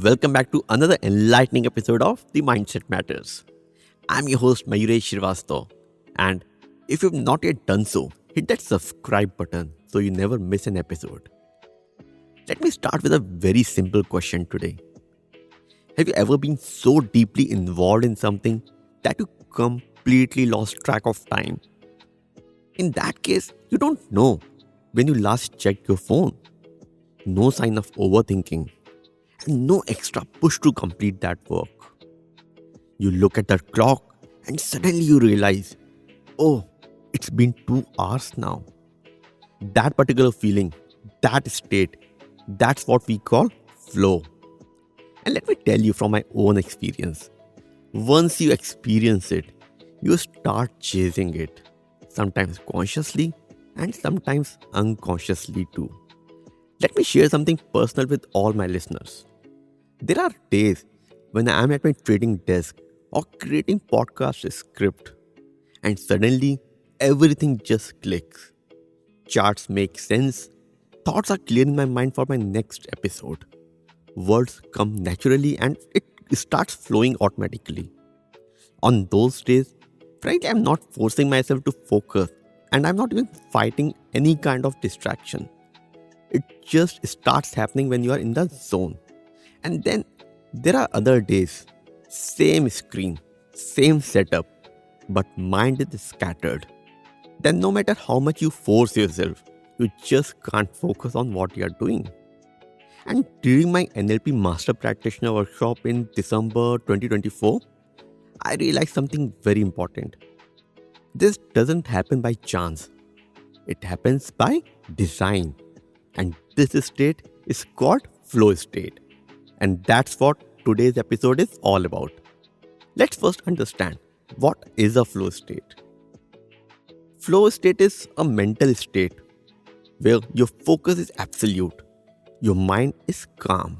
welcome back to another enlightening episode of The Mindset Matters. I'm your host Mayuresh Shrivastava, and if you've not yet done so, hit that subscribe button so you never miss an episode. Let me start with a very simple question today. Have you ever been so deeply involved in something that you completely lost track of time? In that case, you don't know when you last checked your phone. No sign of overthinking and no extra push to complete that work. You look at the clock and suddenly you realize, oh, it's been 2 hours now. That particular feeling, that state, that's what we call flow. And let me tell you from my own experience, once you experience it, you start chasing it, sometimes consciously and sometimes unconsciously too. Let me share something personal with all my listeners. There are days when I am at my trading desk or creating podcast script and suddenly everything just clicks. Charts make sense, thoughts are clear in my mind for my next episode. Words come naturally and it starts flowing automatically. On those days, frankly, I'm not forcing myself to focus and I'm not even fighting any kind of distraction. It just starts happening when you are in the zone. And then there are other days, same screen, same setup, but mind is scattered. Then no matter how much you force yourself, you just can't focus on what you are doing. And during my NLP Master Practitioner workshop in December 2024, I realized something very important. This doesn't happen by chance. It happens by design. And this state is called flow state. And that's what today's episode is all about. Let's first understand what is a flow state. Flow state is a mental state where your focus is absolute, your mind is calm,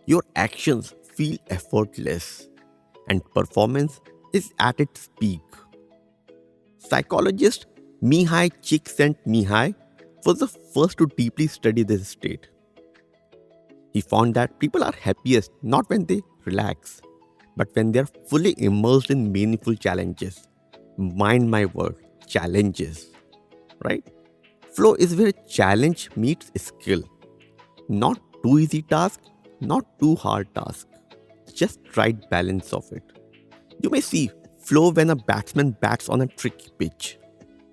your actions feel effortless, and performance is at its peak. Psychologist Mihai Csikszentmihalyi was the first to deeply study this state. He found that people are happiest not when they relax, but when they are fully immersed in meaningful challenges. Mind my word, challenges. Right? Flow is where challenge meets skill. Not too easy task, not too hard task. Just right balance of it. You may see flow when a batsman bats on a tricky pitch.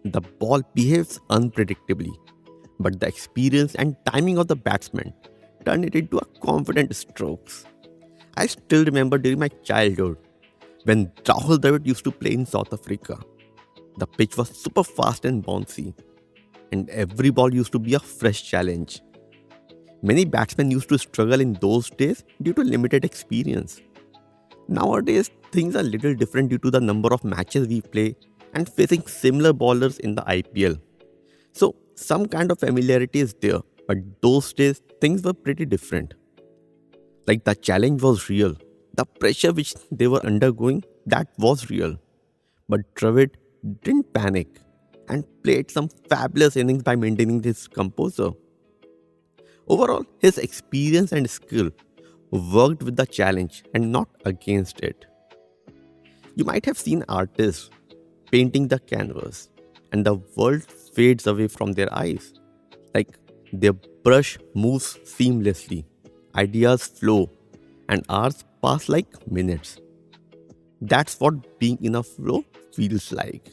The ball behaves unpredictably, but the experience and timing of the batsman turn it into a confident strokes. I still remember during my childhood when Rahul Dravid used to play in South Africa. The pitch was super fast and bouncy, and every ball used to be a fresh challenge. Many batsmen used to struggle in those days due to limited experience. Nowadays, things are little different due to the number of matches we play and facing similar bowlers in the IPL. So, some kind of familiarity is there, but those days, things were pretty different. Like the challenge was real. The pressure which they were undergoing, that was real. But Dravid didn't panic and played some fabulous innings by maintaining his composure. Overall, his experience and skill worked with the challenge and not against it. You might have seen artists painting the canvas and the world fades away from their eyes. Like their brush moves seamlessly, ideas flow, and hours pass like minutes. That's what being in a flow feels like.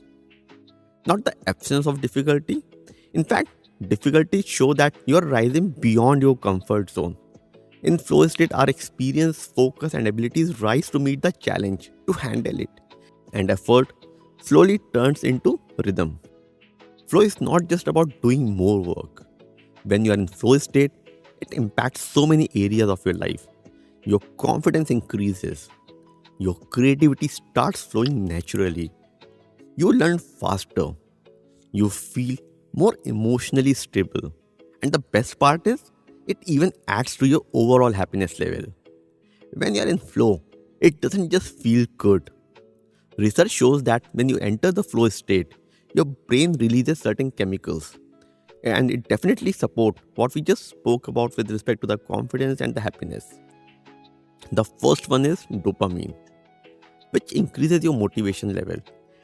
Not the absence of difficulty. In fact, difficulties show that you are rising beyond your comfort zone. In flow state, our experience, focus, and abilities rise to meet the challenge, to handle it. And effort slowly turns into rhythm. Flow is not just about doing more work. When you are in flow state, it impacts so many areas of your life. Your confidence increases. Your creativity starts flowing naturally. You learn faster. You feel more emotionally stable. And the best part is, it even adds to your overall happiness level. When you are in flow, it doesn't just feel good. Research shows that when you enter the flow state, your brain releases certain chemicals. And it definitely supports what we just spoke about with respect to the confidence and the happiness. The first one is dopamine, which increases your motivation level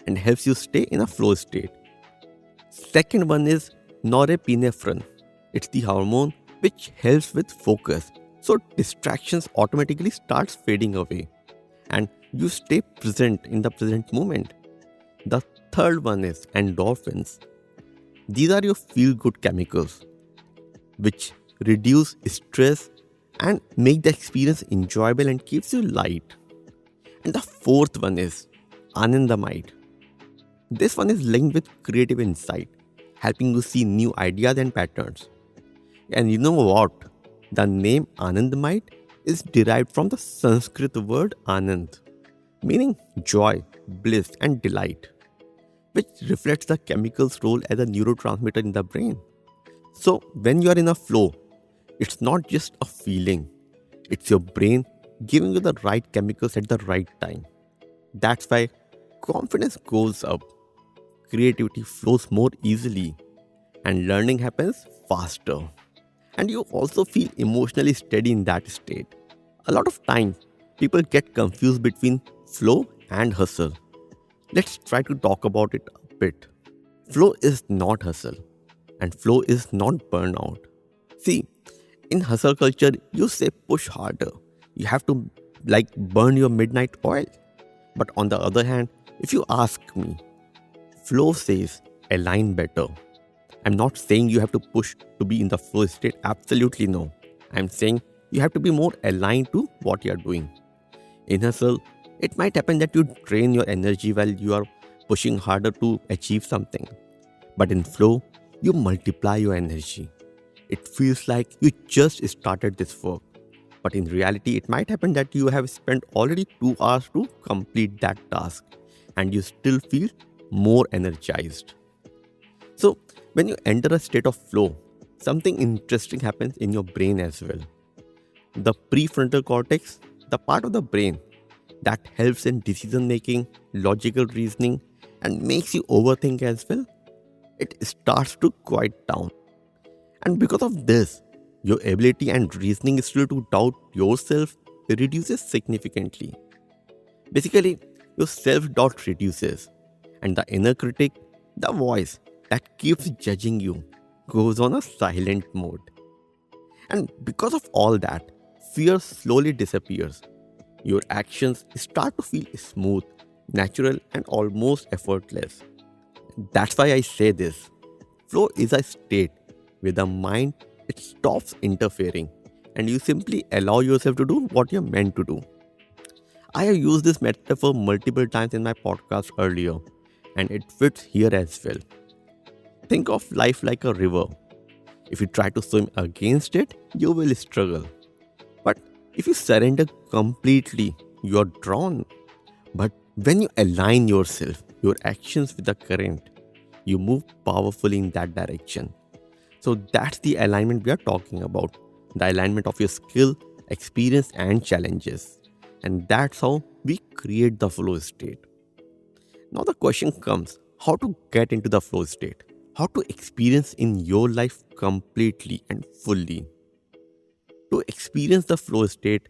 and helps you stay in a flow state. Second one is norepinephrine. It's the hormone which helps with focus. So distractions automatically starts fading away and you stay present in the present moment. The third one is endorphins. These are your feel good chemicals which reduce stress and make the experience enjoyable and keeps you light. And the fourth one is anandamide. This one is linked with creative insight, helping you see new ideas and patterns. And you know what? The name Anandamide is derived from the Sanskrit word Anand, meaning joy, bliss, and delight, which reflects the chemical's role as a neurotransmitter in the brain. So, when you are in a flow, it's not just a feeling, it's your brain giving you the right chemicals at the right time. That's why confidence goes up, creativity flows more easily, and learning happens faster. And you also feel emotionally steady in that state. A lot of times, people get confused between flow and hustle. Let's try to talk about it a bit. Flow is not hustle, and flow is not burnout. See, in hustle culture, you say push harder. You have to burn your midnight oil. But on the other hand, if you ask me, flow says align better. I'm not saying you have to push to be in the flow state. Absolutely no. I'm saying you have to be more aligned to what you're doing. In hustle, it might happen that you drain your energy while you are pushing harder to achieve something. But in flow, you multiply your energy. It feels like you just started this work. But in reality, it might happen that you have spent already 2 hours to complete that task and you still feel more energized. So, when you enter a state of flow, something interesting happens in your brain as well. The prefrontal cortex, the part of the brain that helps in decision making, logical reasoning, and makes you overthink as well, it starts to quiet down. And because of this, your ability and reasoning skill to doubt yourself reduces significantly. Basically, your self doubt reduces, and the inner critic, the voice that keeps judging you, goes on a silent mode. And because of all that, fear slowly disappears. Your actions start to feel smooth, natural, and almost effortless. That's why I say this. Flow is a state where the mind it stops interfering and you simply allow yourself to do what you're meant to do. I have used this metaphor multiple times in my podcast earlier and it fits here as well. Think of life like a river. If you try to swim against it, you will struggle. But if you surrender completely, you are drawn. But when you align yourself, your actions with the current, you move powerfully in that direction. So that's the alignment we are talking about. The alignment of your skill, experience, and challenges. And that's how we create the flow state. Now the question comes, how to get into the flow state? How to experience in your life completely and fully? To experience the flow state,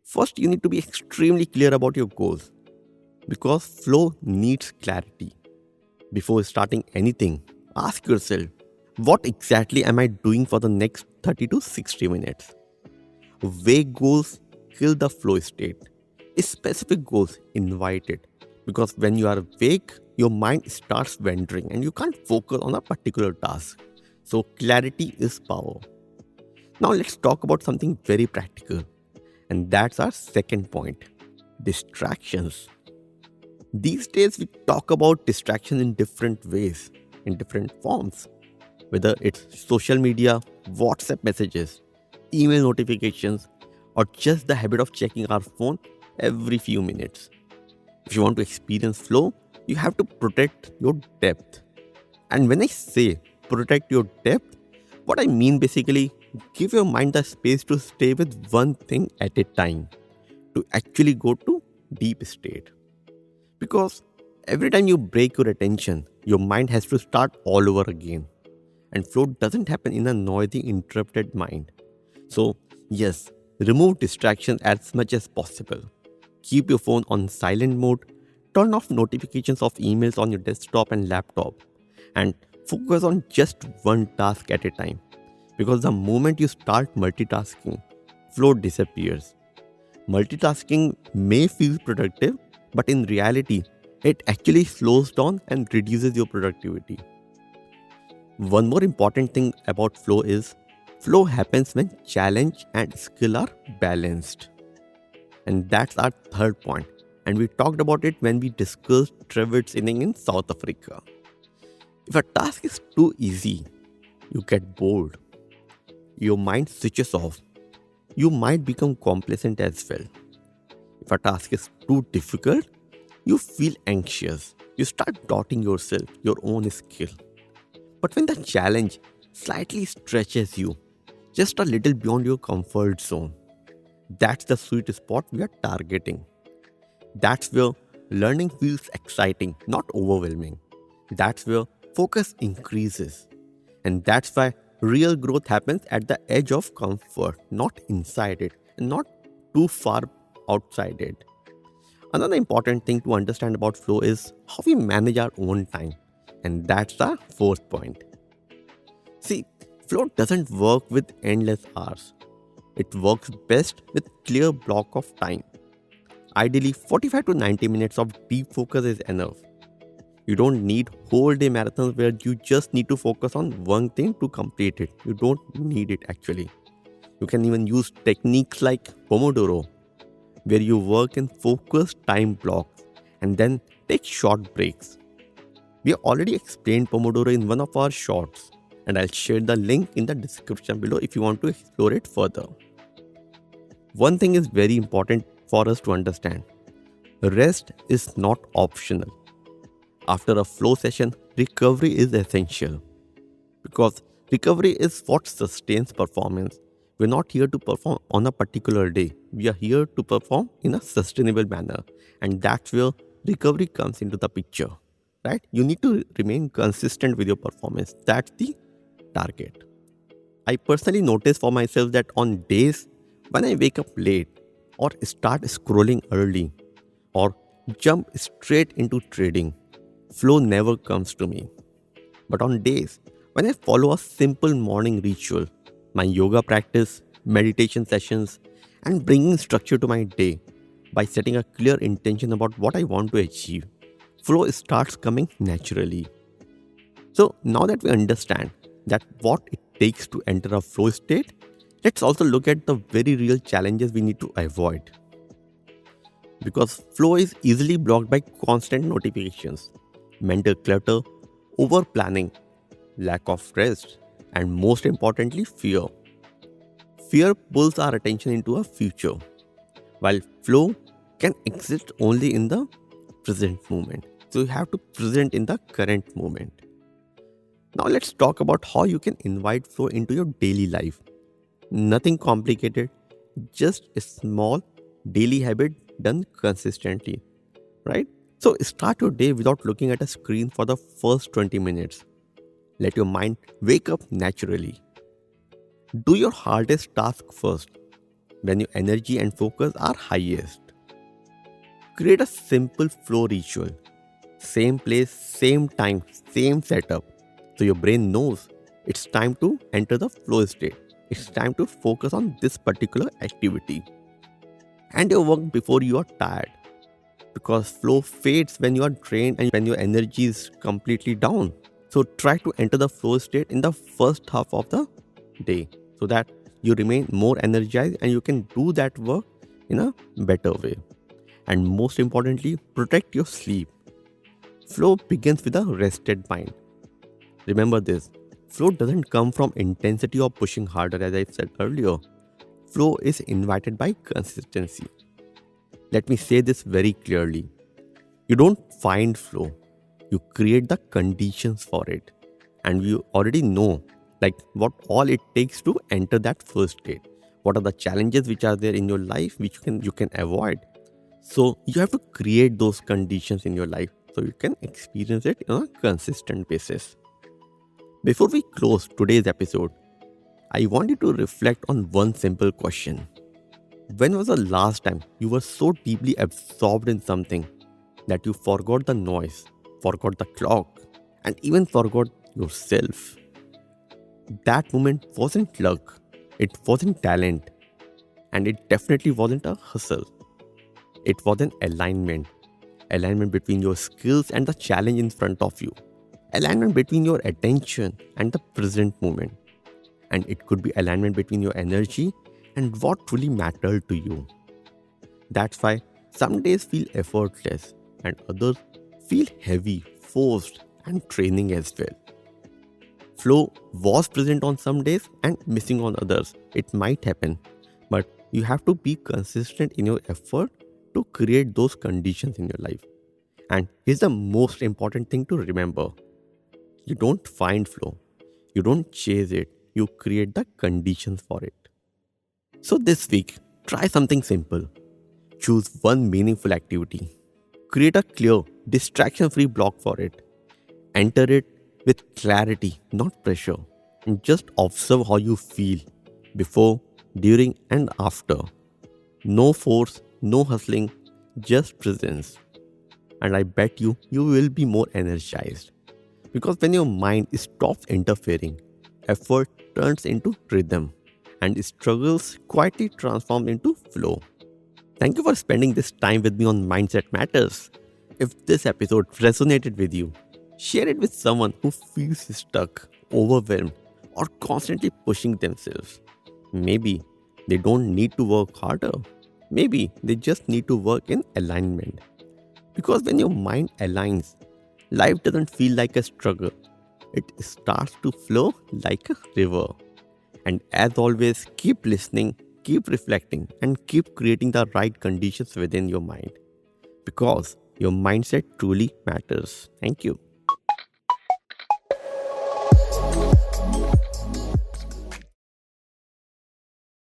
first you need to be extremely clear about your goals. Because flow needs clarity. Before starting anything, ask yourself, what exactly am I doing for the next 30 to 60 minutes? Vague goals kill the flow state. Specific goals invite it. Because when you are vague, your mind starts wandering and you can't focus on a particular task. So clarity is power. Now let's talk about something very practical. And that's our second point, distractions. These days we talk about distractions in different ways, in different forms. Whether it's social media, WhatsApp messages, email notifications, or just the habit of checking our phone every few minutes. If you want to experience flow, you have to protect your depth. And when I say protect your depth, what I mean basically, give your mind the space to stay with one thing at a time, to actually go to deep state. Because every time you break your attention, your mind has to start all over again. And flow doesn't happen in a noisy, interrupted mind. So, yes, Remove distractions as much as possible. Keep your phone on silent mode. Turn off notifications of emails on your desktop and laptop. And focus on just one task at a time. Because the moment you start multitasking, flow disappears. Multitasking may feel productive, but in reality, it actually slows down and reduces your productivity. One more important thing about flow happens when challenge and skill are balanced. And that's our third point. And we talked about it when we discussed Trevor's inning in South Africa. If a task is too easy, you get bored. Your mind switches off. You might become complacent as well. If a task is too difficult, you feel anxious. You start doubting yourself, your own skill. But when the challenge slightly stretches you, just a little beyond your comfort zone, that's the sweet spot we are targeting. That's where learning feels exciting, not overwhelming. That's where focus increases. And that's why real growth happens at the edge of comfort, not inside it, and not too far outside it. Another important thing to understand about flow is how we manage our own time. And that's the fourth point. See, flow doesn't work with endless hours. It works best with clear block of time. Ideally, 45 to 90 minutes of deep focus is enough. You don't need whole day marathons where you just need to focus on one thing to complete it. You don't need it actually. You can even use techniques like Pomodoro, where you work in focused time blocks and then take short breaks. We have already explained Pomodoro in one of our shorts, and I'll share the link in the description below if you want to explore it further. One thing is very important for us to understand. Rest is not optional. After a flow session, recovery is essential. Because recovery is what sustains performance. We're not here to perform on a particular day. We are here to perform in a sustainable manner. And that's where recovery comes into the picture. Right? You need to remain consistent with your performance. That's the target. I personally notice for myself that on days when I wake up late or start scrolling early or jump straight into trading, flow never comes to me. But on days when I follow a simple morning ritual, my yoga practice, meditation sessions, and bringing structure to my day by setting a clear intention about what I want to achieve, flow starts coming naturally. So now that we understand that what it takes to enter a flow state, let's also look at the very real challenges we need to avoid. Because flow is easily blocked by constant notifications, mental clutter, over planning, lack of rest, and most importantly, fear. Fear pulls our attention into a future, while flow can exist only in the present moment. So you have to present in the current moment. Now let's talk about how you can invite flow into your daily life. Nothing complicated, just a small daily habit done consistently, right? So start your day without looking at a screen for the first 20 minutes. Let your mind wake up naturally. Do your hardest task first, when your energy and focus are highest. Create a simple flow ritual. Same place, same time, same setup. So your brain knows it's time to enter the flow state. It's time to focus on this particular activity. And your work before you are tired. Because flow fades when you are drained and when your energy is completely down. So try to enter the flow state in the first half of the day so that you remain more energized and you can do that work in a better way. And most importantly, protect your sleep. Flow begins with a rested mind. Remember this, flow doesn't come from intensity or pushing harder, as I said earlier. Flow is invited by consistency. Let me say this very clearly. You don't find flow, you create the conditions for it. And you already know what all it takes to enter that flow state. What are the challenges which are there in your life which you can avoid. So you have to create those conditions in your life so you can experience it on a consistent basis. Before we close today's episode, I want you to reflect on one simple question. When was the last time you were so deeply absorbed in something that you forgot the noise, forgot the clock, and even forgot yourself? That moment wasn't luck, it wasn't talent, and it definitely wasn't a hustle. It was an alignment between your skills and the challenge in front of you, alignment between your attention and the present moment, and it could be alignment between your energy and what truly mattered to you. That's why some days feel effortless and others feel heavy, forced, and training as well. Flow was present on some days and missing on others. It might happen, but you have to be consistent in your effort to create those conditions in your life. And here's the most important thing to remember: you don't find flow, you don't chase it, you create the conditions for it. So, this week, try something simple. Choose one meaningful activity, create a clear, distraction free block for it. Enter it with clarity, not pressure. And just observe how you feel before, during, and after. No force, no hustling, just presence. And I bet you will be more energized. Because when your mind stops interfering, effort turns into rhythm and struggles quietly transform into flow. Thank you for spending this time with me on Mindset Matters. If this episode resonated with you, share it with someone who feels stuck, overwhelmed, or constantly pushing themselves. Maybe they don't need to work harder. Maybe they just need to work in alignment. Because when your mind aligns, life doesn't feel like a struggle. It starts to flow like a river. And as always, keep listening, keep reflecting, and keep creating the right conditions within your mind. Because your mindset truly matters. Thank you.